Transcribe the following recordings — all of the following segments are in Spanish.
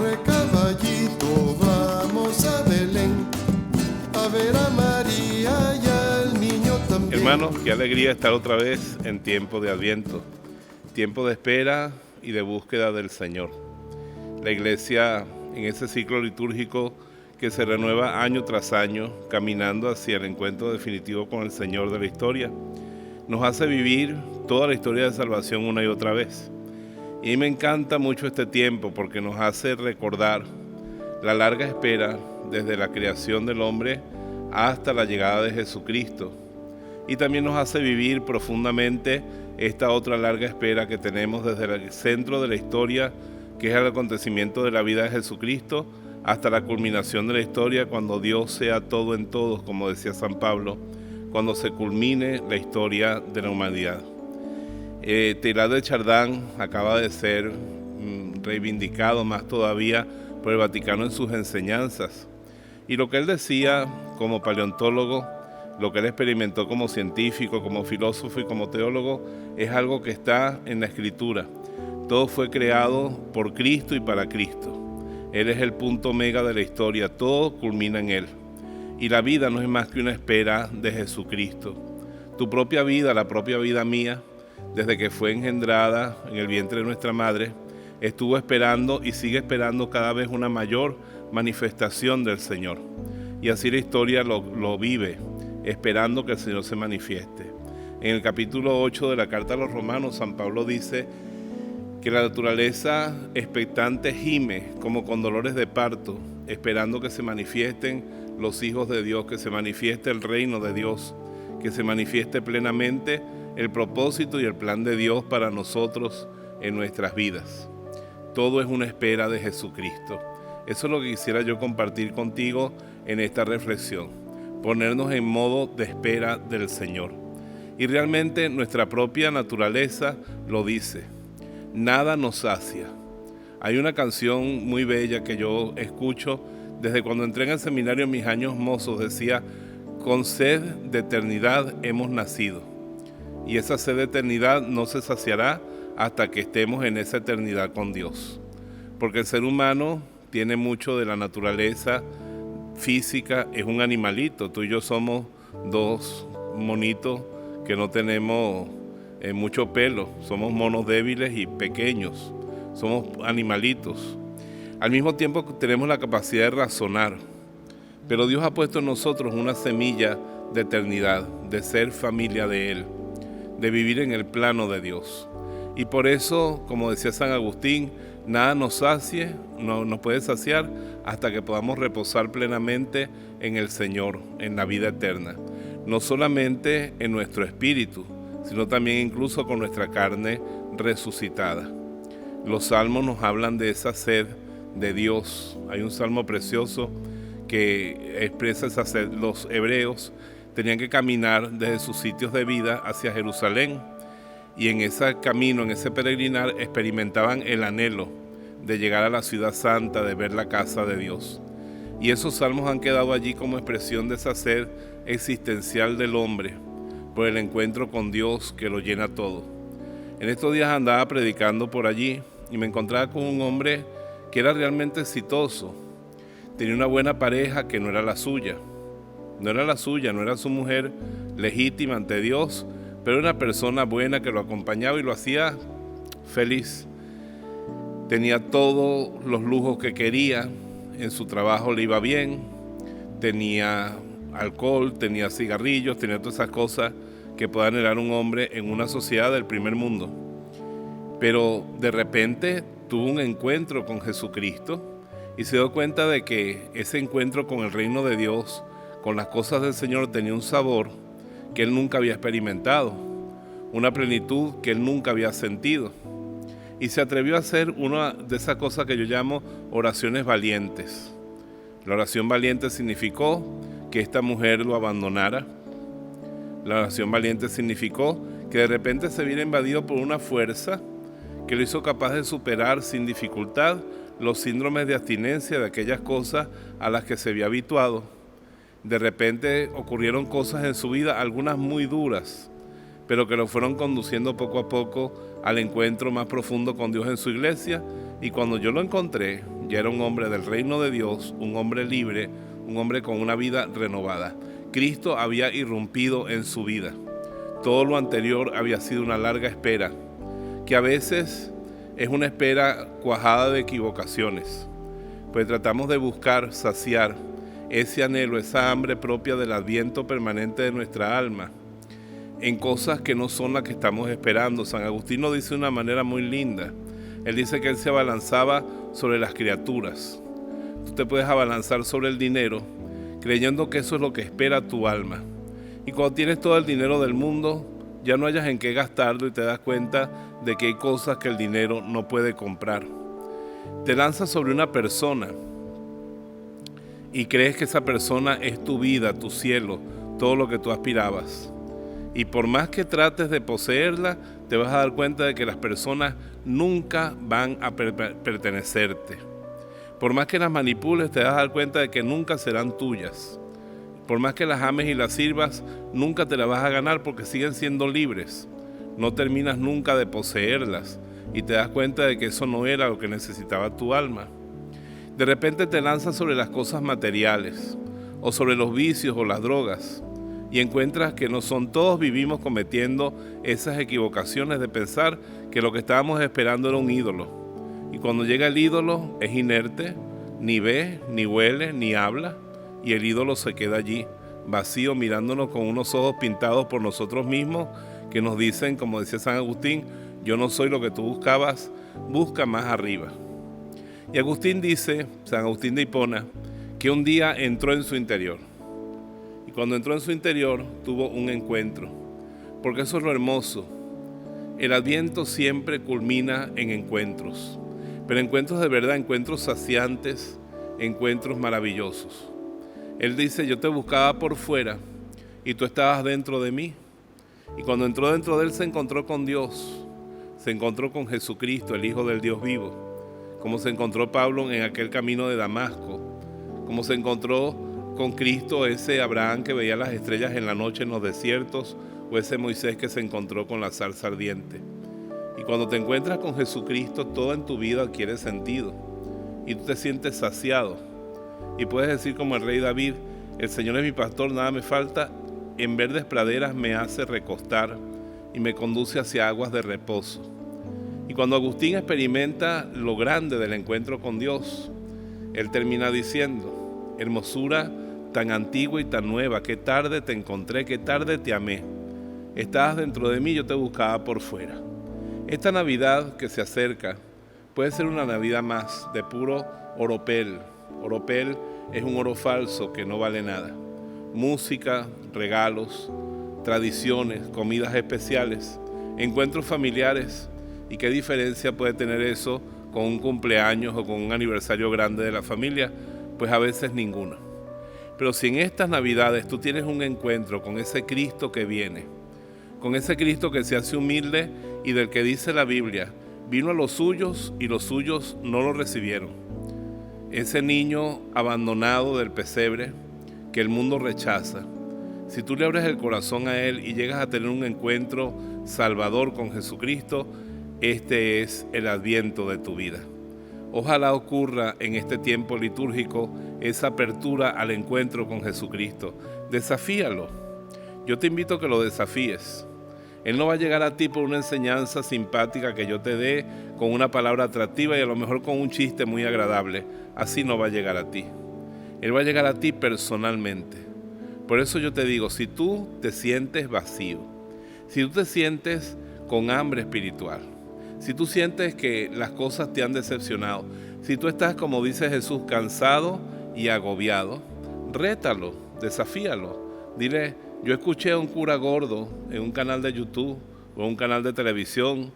corre caballito, vamos a Belén, a ver a María y al niño también. Hermanos, qué alegría estar otra vez en tiempo de Adviento, tiempo de espera y de búsqueda del Señor. La Iglesia, en ese ciclo litúrgico que se renueva año tras año, caminando hacia el encuentro definitivo con el Señor de la historia, nos hace vivir toda la historia de salvación una y otra vez. Y me encanta mucho este tiempo porque nos hace recordar la larga espera desde la creación del hombre hasta la llegada de Jesucristo. Y también nos hace vivir profundamente esta otra larga espera que tenemos desde el centro de la historia, que es el acontecimiento de la vida de Jesucristo, hasta la culminación de la historia, cuando Dios sea todo en todos, como decía San Pablo, cuando se culmine la historia de la humanidad. Teilhard de Chardin acaba de ser reivindicado más todavía por el Vaticano en sus enseñanzas. Y lo que él decía como paleontólogo, lo que él experimentó como científico, como filósofo y como teólogo, es algo que está en la Escritura. Todo fue creado por Cristo y para Cristo. Él es el punto mega de la historia, todo culmina en Él. Y la vida no es más que una espera de Jesucristo. Tu propia vida, la propia vida mía, desde que fue engendrada en el vientre de nuestra madre, estuvo esperando y sigue esperando cada vez una mayor manifestación del Señor. Y así la historia lo vive, esperando que el Señor se manifieste. En el capítulo 8 de la Carta a los Romanos, San Pablo dice que la naturaleza expectante gime como con dolores de parto, esperando que se manifiesten los hijos de Dios, que se manifieste el reino de Dios, que se manifieste plenamente el propósito y el plan de Dios para nosotros en nuestras vidas. Todo es una espera de Jesucristo. Eso es lo que quisiera yo compartir contigo en esta reflexión, ponernos en modo de espera del Señor. Y realmente nuestra propia naturaleza lo dice, nada nos sacia. Hay una canción muy bella que yo escucho desde cuando entré en el seminario en mis años mozos, decía, con sed de eternidad hemos nacido. Y esa sed de eternidad no se saciará hasta que estemos en esa eternidad con Dios. Porque el ser humano tiene mucho de la naturaleza física, es un animalito. Tú y yo somos dos monitos que no tenemos mucho pelo. Somos monos débiles y pequeños. Somos animalitos. Al mismo tiempo tenemos la capacidad de razonar. Pero Dios ha puesto en nosotros una semilla de eternidad, de ser familia de Él, de vivir en el plano de Dios. Y por eso, como decía San Agustín, nada nos sacie, no nos puede saciar hasta que podamos reposar plenamente en el Señor, en la vida eterna. No solamente en nuestro espíritu, sino también incluso con nuestra carne resucitada. Los salmos nos hablan de esa sed de Dios. Hay un salmo precioso que expresa esa sed. Los hebreos tenían que caminar desde sus sitios de vida hacia Jerusalén y en ese camino, en ese peregrinar, experimentaban el anhelo de llegar a la ciudad santa, de ver la casa de Dios. Y esos salmos han quedado allí como expresión de esa sed existencial del hombre por el encuentro con Dios que lo llena todo. En estos días andaba predicando por allí y me encontraba con un hombre que era realmente exitoso. Tenía una buena pareja que no era la suya. No era la suya, no era su mujer legítima ante Dios, pero era una persona buena que lo acompañaba y lo hacía feliz. Tenía todos los lujos que quería, en su trabajo le iba bien, tenía alcohol, tenía cigarrillos, tenía todas esas cosas que puede anhelar un hombre en una sociedad del primer mundo. Pero de repente tuvo un encuentro con Jesucristo y se dio cuenta de que ese encuentro con el reino de Dios, con las cosas del Señor, tenía un sabor que él nunca había experimentado, una plenitud que él nunca había sentido. Y se atrevió a hacer una de esas cosas que yo llamo oraciones valientes. La oración valiente significó que esta mujer lo abandonara. La oración valiente significó que de repente se viera invadido por una fuerza que lo hizo capaz de superar sin dificultad los síndromes de abstinencia de aquellas cosas a las que se había habituado. De repente ocurrieron cosas en su vida, algunas muy duras, pero que lo fueron conduciendo poco a poco al encuentro más profundo con Dios en su iglesia. Y cuando yo lo encontré, ya era un hombre del reino de Dios, un hombre libre, un hombre con una vida renovada. Cristo había irrumpido en su vida. Todo lo anterior había sido una larga espera, que a veces es una espera cuajada de equivocaciones, pues tratamos de buscar saciar ese anhelo, esa hambre propia del adviento permanente de nuestra alma, en cosas que no son las que estamos esperando. San Agustín lo dice de una manera muy linda. Él dice que él se abalanzaba sobre las criaturas. Tú te puedes abalanzar sobre el dinero, creyendo que eso es lo que espera tu alma. Y cuando tienes todo el dinero del mundo, ya no hayas en qué gastarlo y te das cuenta de que hay cosas que el dinero no puede comprar. Te lanzas sobre una persona y crees que esa persona es tu vida, tu cielo, todo lo que tú aspirabas. Y por más que trates de poseerla, te vas a dar cuenta de que las personas nunca van a pertenecerte. Por más que las manipules, te vas a dar cuenta de que nunca serán tuyas. Por más que las ames y las sirvas, nunca te las vas a ganar porque siguen siendo libres. No terminas nunca de poseerlas y te das cuenta de que eso no era lo que necesitaba tu alma. De repente te lanzas sobre las cosas materiales o sobre los vicios o las drogas y encuentras que no son todos. Vivimos cometiendo esas equivocaciones de pensar que lo que estábamos esperando era un ídolo. Y cuando llega el ídolo es inerte, ni ve, ni huele, ni habla, y el ídolo se queda allí, vacío, mirándonos con unos ojos pintados por nosotros mismos que nos dicen, como decía San Agustín, yo no soy lo que tú buscabas, busca más arriba. Y Agustín dice, San Agustín de Hipona, que un día entró en su interior. Y cuando entró en su interior tuvo un encuentro, porque eso es lo hermoso. El Adviento siempre culmina en encuentros, pero encuentros de verdad, encuentros saciantes, encuentros maravillosos. Él dice, yo te buscaba por fuera y tú estabas dentro de mí. Y cuando entró dentro de él se encontró con Dios, se encontró con Jesucristo, el Hijo del Dios vivo, como se encontró Pablo en aquel camino de Damasco, como se encontró con Cristo ese Abraham que veía las estrellas en la noche en los desiertos, o ese Moisés que se encontró con la zarza ardiente. Y cuando te encuentras con Jesucristo, todo en tu vida adquiere sentido y tú te sientes saciado. Y puedes decir como el rey David, el Señor es mi pastor, nada me falta, en verdes praderas me hace recostar y me conduce hacia aguas de reposo. Y cuando Agustín experimenta lo grande del encuentro con Dios, él termina diciendo, hermosura tan antigua y tan nueva, qué tarde te encontré, qué tarde te amé. Estabas dentro de mí, yo te buscaba por fuera. Esta Navidad que se acerca puede ser una Navidad más de puro oropel. Oropel es un oro falso que no vale nada. Música, regalos, tradiciones, comidas especiales, encuentros familiares. ¿Y qué diferencia puede tener eso con un cumpleaños o con un aniversario grande de la familia? Pues a veces ninguna. Pero si en estas Navidades tú tienes un encuentro con ese Cristo que viene, con ese Cristo que se hace humilde y del que dice la Biblia, vino a los suyos y los suyos no lo recibieron. Ese niño abandonado del pesebre que el mundo rechaza, si tú le abres el corazón a él y llegas a tener un encuentro salvador con Jesucristo, este es el adviento de tu vida. Ojalá ocurra en este tiempo litúrgico esa apertura al encuentro con Jesucristo. Desafíalo. Yo te invito a que lo desafíes. Él no va a llegar a ti por una enseñanza simpática que yo te dé, con una palabra atractiva y a lo mejor con un chiste muy agradable. Así no va a llegar a ti. Él va a llegar a ti personalmente. Por eso yo te digo, si tú te sientes vacío, si tú te sientes con hambre espiritual, si tú sientes que las cosas te han decepcionado, si tú estás, como dice Jesús, cansado y agobiado, rétalo, desafíalo. Dile, yo escuché a un cura gordo en un canal de YouTube o un canal de televisión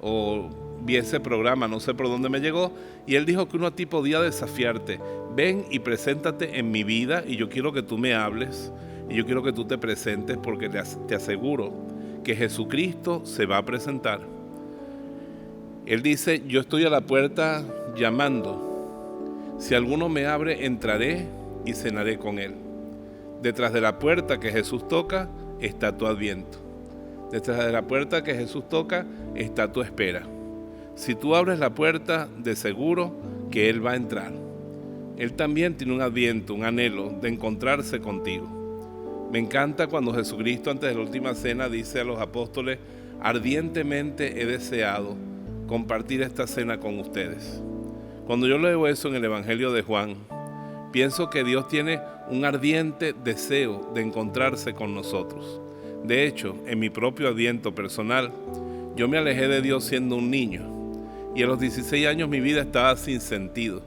o vi ese programa, no sé por dónde me llegó, y él dijo que uno a ti podía desafiarte. Ven y preséntate en mi vida y yo quiero que tú me hables y yo quiero que tú te presentes porque te aseguro que Jesucristo se va a presentar. Él dice, yo estoy a la puerta llamando. Si alguno me abre, entraré y cenaré con él. Detrás de la puerta que Jesús toca está tu adviento. Detrás de la puerta que Jesús toca está tu espera. Si tú abres la puerta, de seguro que Él va a entrar. Él también tiene un adviento, un anhelo de encontrarse contigo. Me encanta cuando Jesucristo antes de la última cena dice a los apóstoles: ardientemente he deseado compartir esta cena con ustedes. Cuando yo leo eso en el Evangelio de Juan, pienso que Dios tiene un ardiente deseo de encontrarse con nosotros. De hecho, en mi propio adviento personal, yo me alejé de Dios siendo un niño, y a los 16 años mi vida estaba sin sentido,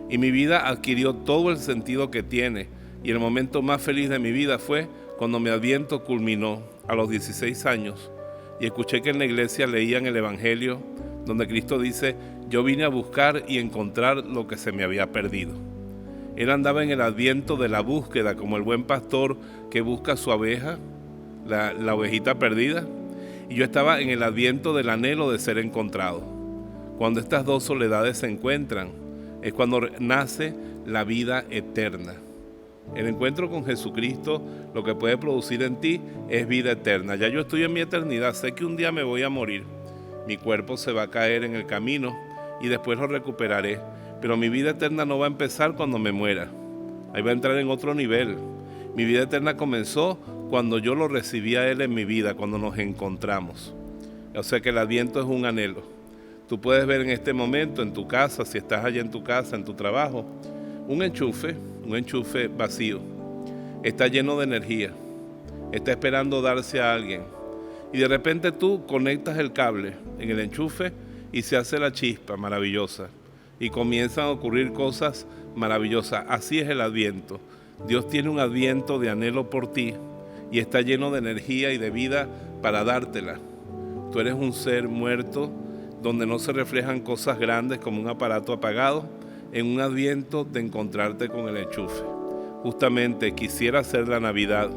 y mi vida adquirió todo el sentido que tiene, y el momento más feliz de mi vida fue cuando mi adviento culminó a los 16 años, y escuché que en la iglesia leían el Evangelio, donde Cristo dice: yo vine a buscar y encontrar lo que se me había perdido. Él andaba en el adviento de la búsqueda, como el buen pastor que busca su oveja, la ovejita perdida, y yo estaba en el adviento del anhelo de ser encontrado. Cuando estas dos soledades se encuentran, es cuando nace la vida eterna. El encuentro con Jesucristo lo que puede producir en ti es vida eterna. Ya yo estoy en mi eternidad, sé que un día me voy a morir. Mi cuerpo se va a caer en el camino y después lo recuperaré. Pero mi vida eterna no va a empezar cuando me muera. Ahí va a entrar en otro nivel. Mi vida eterna comenzó cuando yo lo recibí a Él en mi vida, cuando nos encontramos. O sea que el adviento es un anhelo. Tú puedes ver en este momento en tu casa, si estás allá en tu casa, en tu trabajo, un enchufe vacío. Está lleno de energía. Está esperando darse a alguien. Y de repente tú conectas el cable en el enchufe y se hace la chispa maravillosa. Y comienzan a ocurrir cosas maravillosas. Así es el adviento. Dios tiene un adviento de anhelo por ti y está lleno de energía y de vida para dártela. Tú eres un ser muerto donde no se reflejan cosas grandes como un aparato apagado, en un adviento de encontrarte con el enchufe. Justamente quisiera ser la Navidad,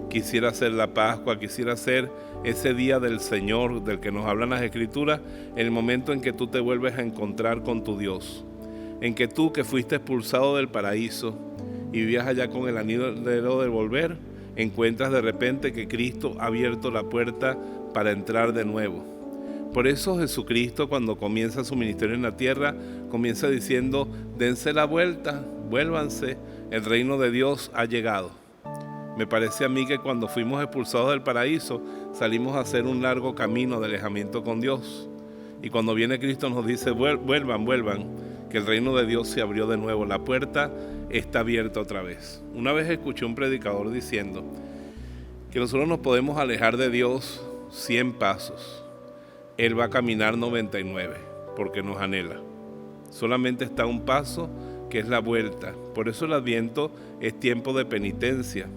quisiera ser la Pascua, quisiera ser ese día del Señor del que nos hablan las Escrituras, el momento en que tú te vuelves a encontrar con tu Dios, en que tú que fuiste expulsado del paraíso y vivías allá con el anhelo de volver, encuentras de repente que Cristo ha abierto la puerta para entrar de nuevo. Por eso Jesucristo, cuando comienza su ministerio en la tierra, comienza diciendo: dense la vuelta, vuélvanse, el reino de Dios ha llegado. Me parece a mí que cuando fuimos expulsados del paraíso, salimos a hacer un largo camino de alejamiento con Dios. Y cuando viene Cristo nos dice: vuelvan, que el reino de Dios se abrió de nuevo, la puerta está abierta otra vez. Una vez escuché un predicador diciendo que nosotros nos podemos alejar de Dios 100 pasos. Él va a caminar 99 porque nos anhela. Solamente está un paso, que es la vuelta. Por eso el adviento es tiempo de penitencia.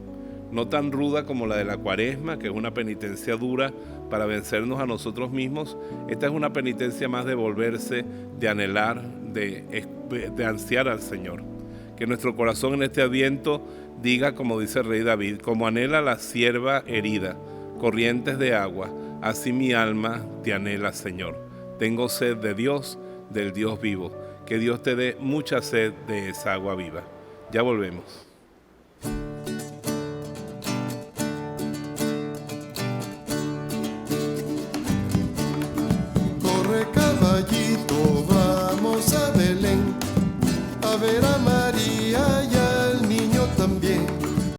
No tan ruda como la de la Cuaresma, que es una penitencia dura para vencernos a nosotros mismos. Esta es una penitencia más de volverse, de anhelar, de ansiar al Señor. Que nuestro corazón en este adviento diga, como dice el rey David: como anhela la sierva herida, corrientes de agua, así mi alma te anhela, Señor. Tengo sed de Dios, del Dios vivo. Que Dios te dé mucha sed de esa agua viva. Ya volvemos.